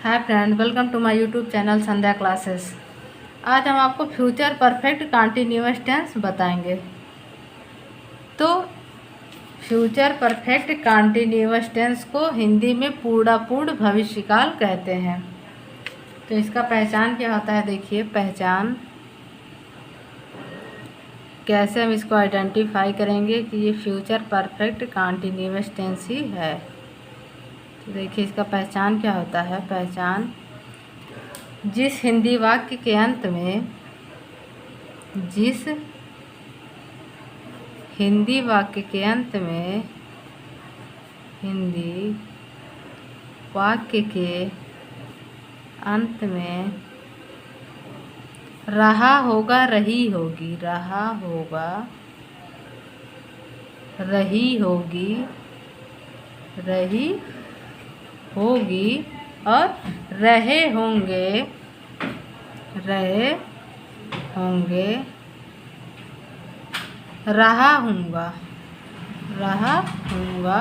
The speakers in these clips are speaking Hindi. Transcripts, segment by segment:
Hi friend, welcome to my YouTube channel Sandhya classes. आज हम आपको फ्यूचर परफेक्ट कंटिन्यूअस टेंस बताएंगे। तो फ्यूचर परफेक्ट कंटिन्यूअस टेंस को हिंदी में पूर्णापूर्ण भविष्यकाल कहते हैं। तो इसका पहचान क्या होता है, देखिए पहचान कैसे हम इसको आइडेंटिफाई करेंगे कि ये फ्यूचर परफेक्ट कंटिन्यूअस टेंस ही है। तो देखिए इसका पहचान क्या होता है। पहचान जिस हिंदी वाक्य के अंत में हिंदी वाक्य के अंत में हिंदी वाक्य के अंत में रहा होगा, रही होगी, रहा होगा, रही होगी, रही होगी और रहे होंगे, रहे होंगे, रहा हूँगा, रहा हूँगा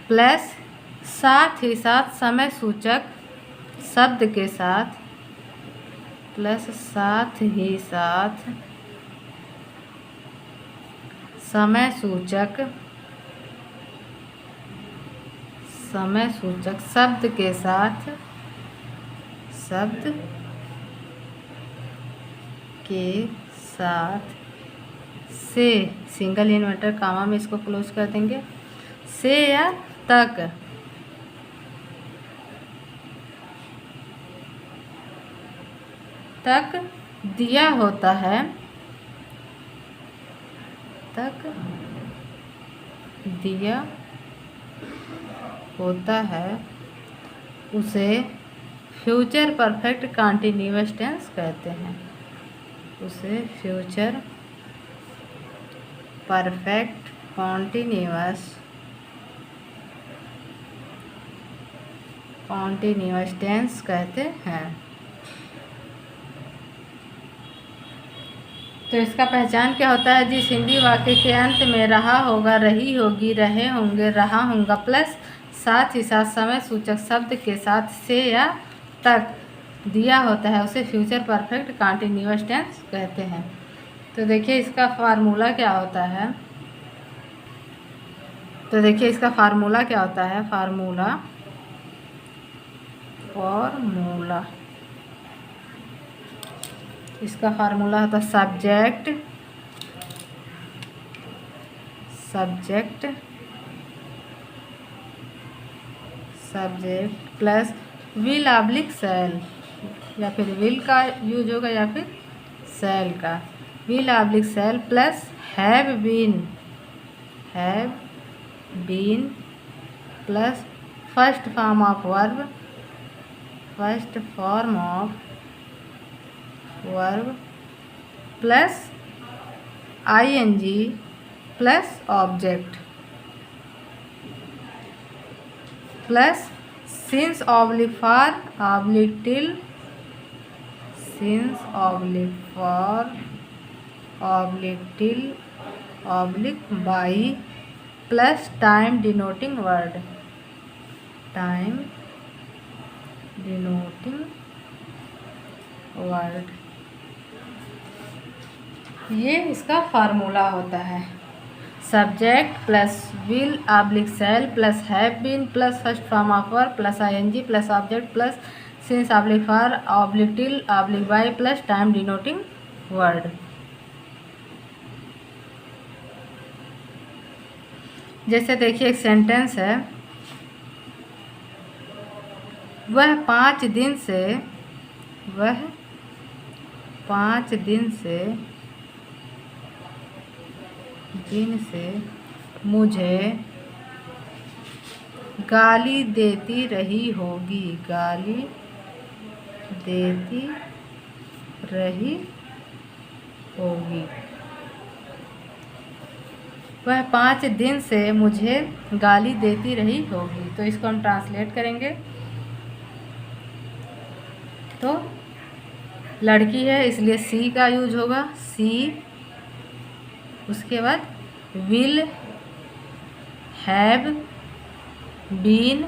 प्लस साथ ही साथ समय सूचक शब्द के साथ, प्लस साथ ही साथ समय सूचक शब्द के साथ, शब्द के साथ से, सिंगल इन्वर्टर कामा में इसको क्लोज कर देंगे, से या तक, तक दिया होता है, तक दिया होता है, उसे फ्यूचर परफेक्ट कंटिन्यूअस टेंस कहते हैं। उसे फ्यूचर परफेक्ट कॉन्टिन्यूअस टेंस कहते हैं। तो इसका पहचान क्या होता है। जिस हिंदी वाक्य के अंत में रहा होगा, रही होगी, रहे होंगे, रहा होगा प्लस साथ ही साथ समय सूचक शब्द के साथ से या तक दिया होता है, उसे फ्यूचर परफेक्ट कंटिन्यूअस टेंस कहते हैं। तो देखिए इसका फार्मूला क्या होता है। फार्मूला इसका फार्मूला होता है subject plus will oblique shall, या फिर विल का यूज होगा या फिर सेल का, will oblique shall plus have been plus first form of verb plus ING plus object plus since oblique for oblique till, since oblique for oblique till oblique by plus time denoting word, time denoting word, ये इसका फार्मूला होता है। Subject plus will oblique shall plus have been plus first form of verb plus ING plus object plus since oblique for oblique till oblique by plus time denoting word. जैसे देखिए एक सेंटेंस है, वह 5 दिन से मुझे गाली देती रही होगी, गाली देती रही होगी। वह 5 दिन से मुझे गाली देती रही होगी। तो इसको हम ट्रांसलेट करेंगे। तो लड़की है इसलिए सी का यूज होगा, सी, उसके बाद विल हैव बीन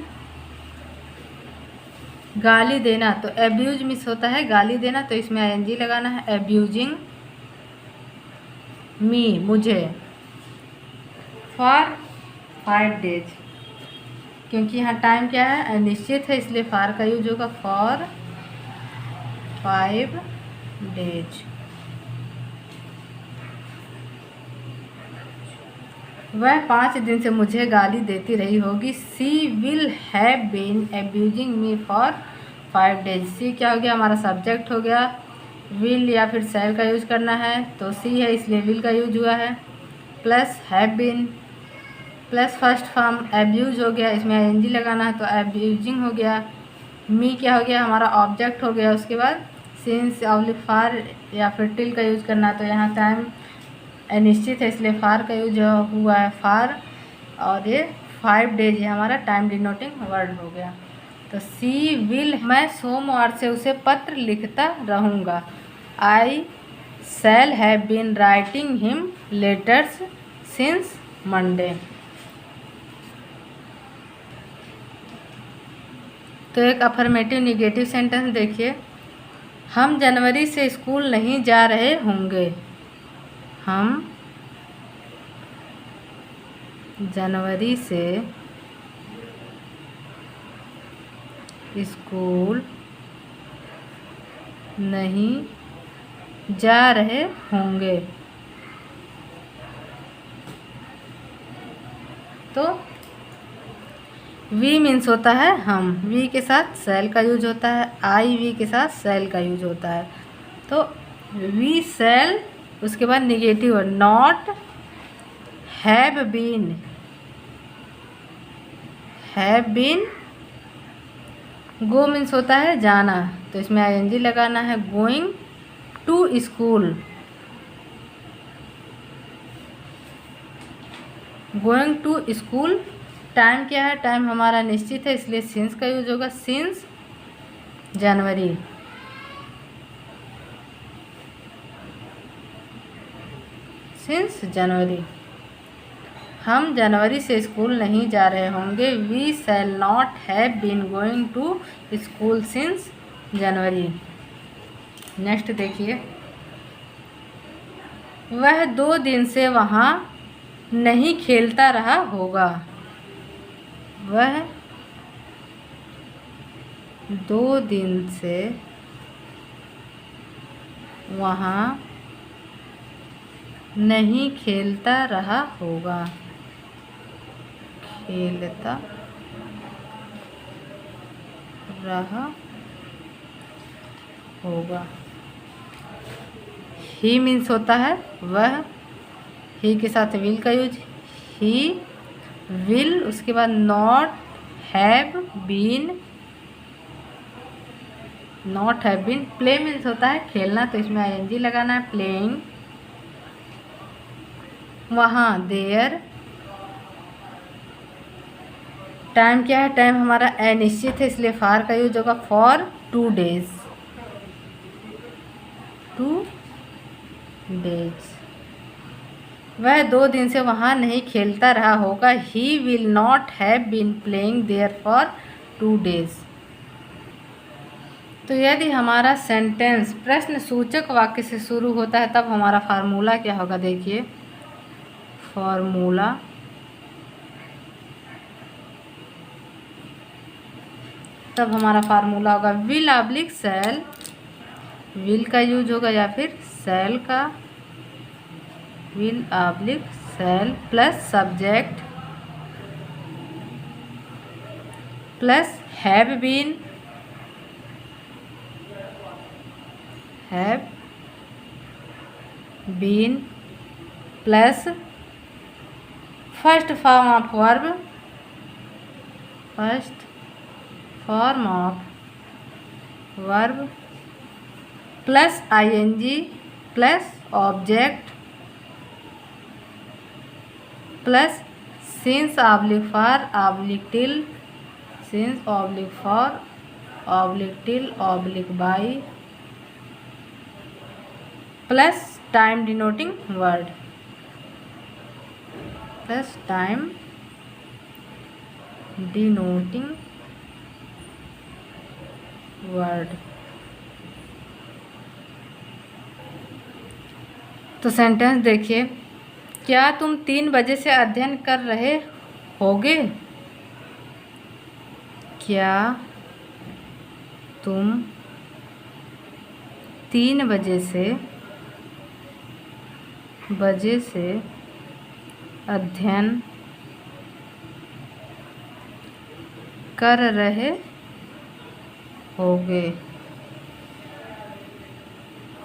गाली देना, तो एब्यूज मिस होता है गाली देना, तो इसमें आईएनजी लगाना है, एब्यूजिंग मी मुझे, फॉर 5 डेज, क्योंकि यहाँ टाइम क्या है अनिश्चित है इसलिए फॉर का यूज होगा, फॉर 5 डेज। वह 5 दिन से मुझे गाली देती रही होगी। She will have been abusing me for 5 days. सी क्या हो गया हमारा सब्जेक्ट हो गया, विल या फिर शैल का यूज करना है, तो सी है इसलिए विल का यूज हुआ है, plus have been plus first form एब्यूज हो गया, इसमें आईएनजी लगाना है तो एब्यूजिंग हो गया। मी क्या हो गया हमारा ऑब्जेक्ट हो गया, उसके बाद सिंस ऑब्लिक फार या फिर टिल का यूज करना है, तो यहाँ टाइम अनिश्चित है इसलिए फार का यूज हुआ है फार, और ये 5 डेज है हमारा टाइम डिनोटिंग वर्ड हो गया। तो सी विल, मैं सोमवार से उसे पत्र लिखता रहूँगा। I shall have been writing him letters since Monday. तो एक अफर्मेटिव निगेटिव सेंटेंस देखिए, हम जनवरी से स्कूल नहीं जा रहे होंगे। हम जनवरी से स्कूल नहीं जा रहे होंगे। तो वी मीन्स होता है हम, वी के साथ शैल का यूज होता है, आई वी के साथ शैल का यूज होता है। तो वी शैल, उसके बाद negative not have been, have been. Go means होता है जाना, तो इसमें आईएनजी लगाना है, going to school, going to school. Time क्या है, टाइम हमारा निश्चित है इसलिए सिंस का यूज होगा, सिंस जनवरी। सिंस जनवरी, हम जनवरी से स्कूल नहीं जा रहे होंगे। We shall not have been going to school since January. Next देखिए, वह 2 दिन से वहाँ नहीं खेलता रहा होगा। वह 2 दिन से वहाँ नहीं खेलता रहा होगा, खेलता रहा होगा। ही मीन्स होता है वह, ही के साथ विल का यूज, ही विल, उसके बाद not have been, not have been. Play means होता है खेलना, तो इसमें आईएनजी लगाना है, प्लेइंग। वहाँ देयर, टाइम क्या है, टाइम हमारा अनिश्चित है इसलिए फार का यूज होगा, फॉर 2 डेज, 2 डेज। वह 2 दिन से वहाँ नहीं खेलता रहा होगा। He will not have been playing there for 2 days. तो यदि हमारा सेंटेंस प्रश्न सूचक वाक्य से शुरू होता है तब हमारा फार्मूला क्या होगा, देखिए फार्मूला, तब हमारा फार्मूला होगा विल ऑब्लिक शैल, विल का यूज होगा या फिर शैल का, will oblique shall plus subject plus have been, have been plus first form of verb, first form of verb plus ING plus object plus since oblique for oblique till, since oblique for oblique till oblique by plus time denoting word, plus time denoting word. तो सेंटेंस देखिए, क्या तुम 3 बजे से अध्ययन कर रहे होगे? क्या तुम 3 बजे से अध्ययन कर रहे होगे?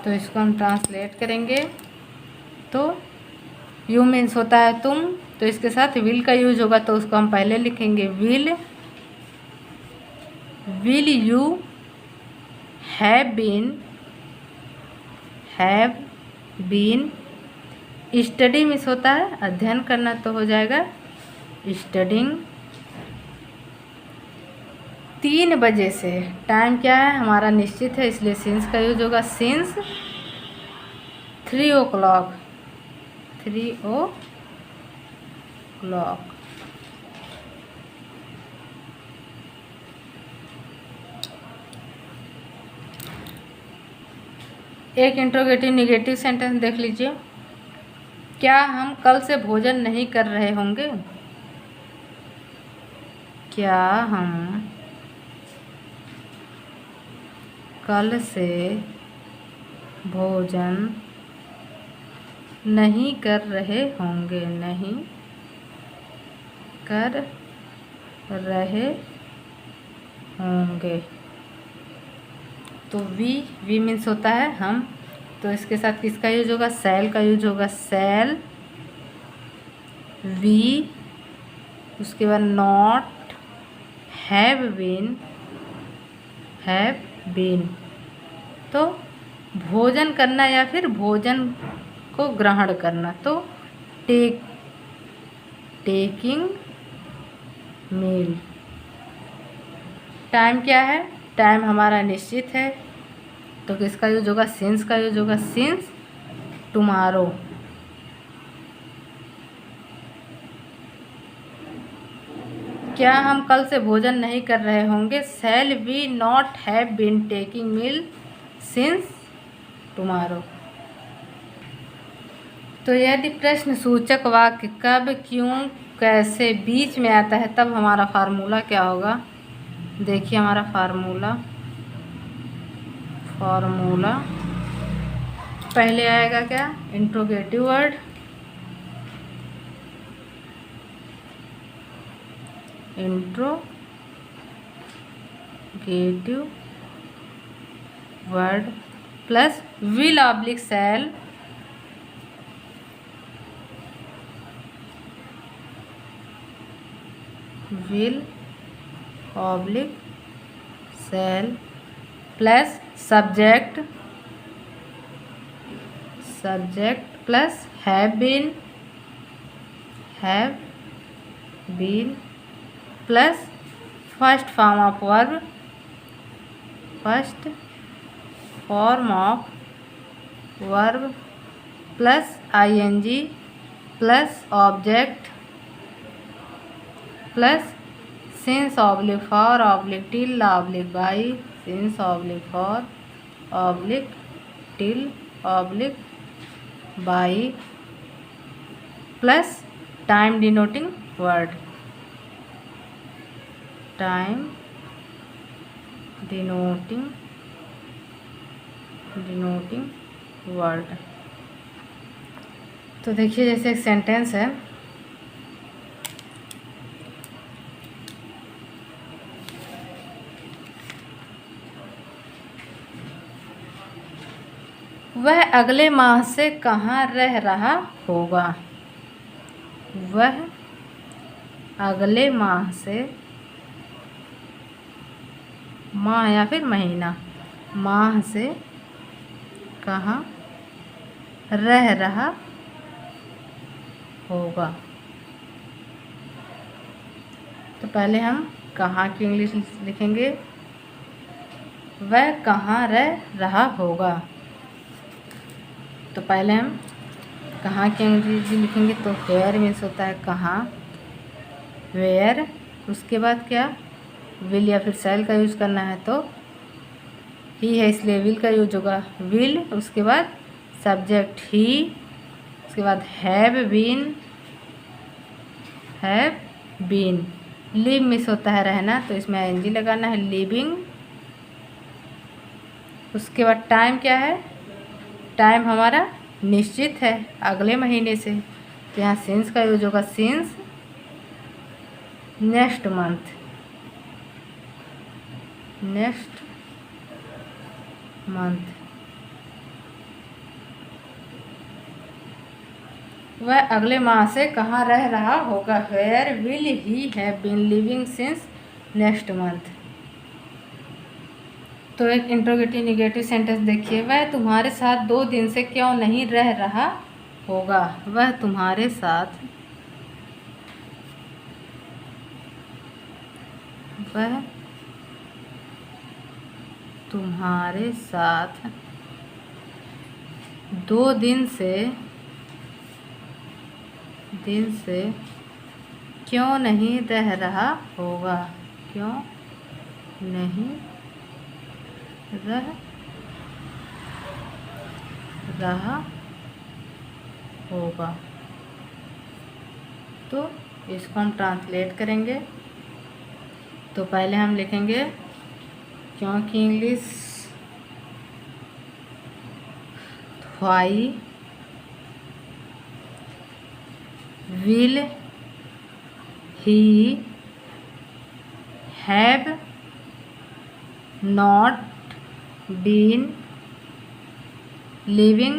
तो इसको हम ट्रांसलेट करेंगे। तो यू मीन्स होता है तुम, तो इसके साथ विल का यूज होगा, तो उसको हम पहले लिखेंगे will you have been study means होता है अध्ययन करना, तो हो जाएगा स्टडिंग। 3 बजे से, टाइम क्या है हमारा निश्चित है, इसलिए सिंस का यूज होगा। Since 3 o'clock, 3 o'clock। एक इंट्रोगेटिव निगेटिव सेंटेंस देख लीजिए। क्या हम कल से भोजन नहीं कर रहे होंगे? क्या हम कल से भोजन नहीं कर रहे होंगे? नहीं कर रहे होंगे। तो वी मीन्स होता है हम, तो इसके साथ किसका यूज होगा? शैल का यूज होगा। शैल वी, उसके बाद नॉट हैव बीन। तो भोजन करना या फिर भोजन को ग्रहण करना, तो टेकिंग मील। टाइम क्या है? टाइम हमारा निश्चित है, तो किसका यूज होगा? सिंस का यूज होगा। Since tomorrow. क्या हम कल से भोजन नहीं कर रहे होंगे? Shall we not have been taking meal since tomorrow. तो यदि प्रश्न सूचक वाक्य कब, क्यों, कैसे बीच में आता है, तब हमारा फार्मूला क्या होगा? देखिए हमारा फार्मूला पहले आएगा क्या? Interrogative word, plus will oblique shall, plus subject plus have been plus first form of verb plus ing plus object plus since oblique for oblique till oblique by, since oblique for oblique till oblique by, plus time denoting word, time denoting word. तो देखिए जैसे एक सेंटेंस है, वह अगले माह से कहाँ रह रहा होगा? वह अगले माह से, माह या फिर महीना, माह से कहाँ रह रहा होगा? तो पहले हम कहाँ की इंग्लिश लिखेंगे, वह कहाँ रह रहा होगा। तो पहले हम कहाँ की अंग्रेजी लिखेंगे, तो वेयर मीन्स होता है कहाँ, वेयर। उसके बाद क्या, विल या फिर शैल का यूज़ करना है, तो ही है इसलिए विल का यूज होगा विल। उसके बाद सब्जेक्ट ही, उसके बाद हैव बीन। लिव मिस होता है रहना, तो इसमें एनजी लगाना है, लिविंग। उसके बाद टाइम क्या है, टाइम हमारा निश्चित है अगले महीने से, तो यहाँ सिंस का यूज होगा सिंस नेक्स्ट मंथ। वह अगले माह से कहाँ रह रहा होगा, where will he have been living since next month. तो एक इंट्रोगेटिव निगेटिव सेंटेंस देखिए, वह तुम्हारे साथ 2 दिन से क्यों नहीं रह रहा होगा। वह तुम्हारे साथ 2 दिन से क्यों नहीं रह रहा होगा, क्यों नहीं रह रहा होगा। तो इसको हम ट्रांसलेट करेंगे। तो पहले हम लिखेंगे, क्योंकि English why will he have not been living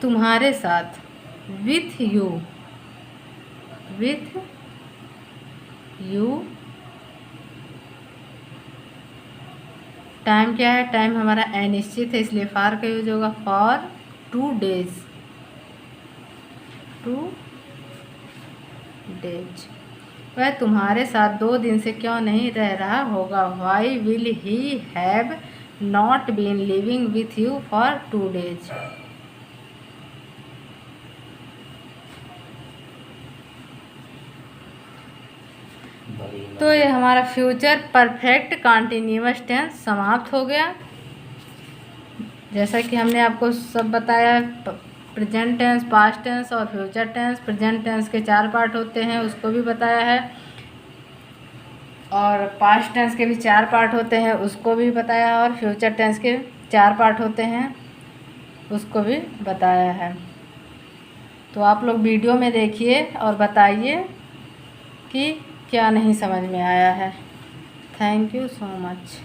तुम्हारे साथ विथ यू टाइम क्या है, टाइम हमारा अनिश्चित है इसलिए फॉर का यूज होगा फॉर 2 days। वह तुम्हारे साथ 2 दिन से क्यों नहीं रह रहा होगा, why will he have not been living with you for 2 days। तो ये हमारा फ्यूचर परफेक्ट कॉन्टिन्यूअस टेंस समाप्त हो गया। जैसा कि हमने आपको सब बताया, प्रेजेंट टेंस, पास्ट टेंस और फ्यूचर टेंस। प्रेजेंट टेंस के 4 पार्ट होते हैं, उसको भी बताया है, और पास्ट टेंस के भी 4 पार्ट होते हैं, उसको भी बताया है, और फ्यूचर टेंस के 4 पार्ट होते हैं, उसको भी बताया है। तो आप लोग वीडियो में देखिए और बताइए कि क्या नहीं समझ में आया है। Thank you so much.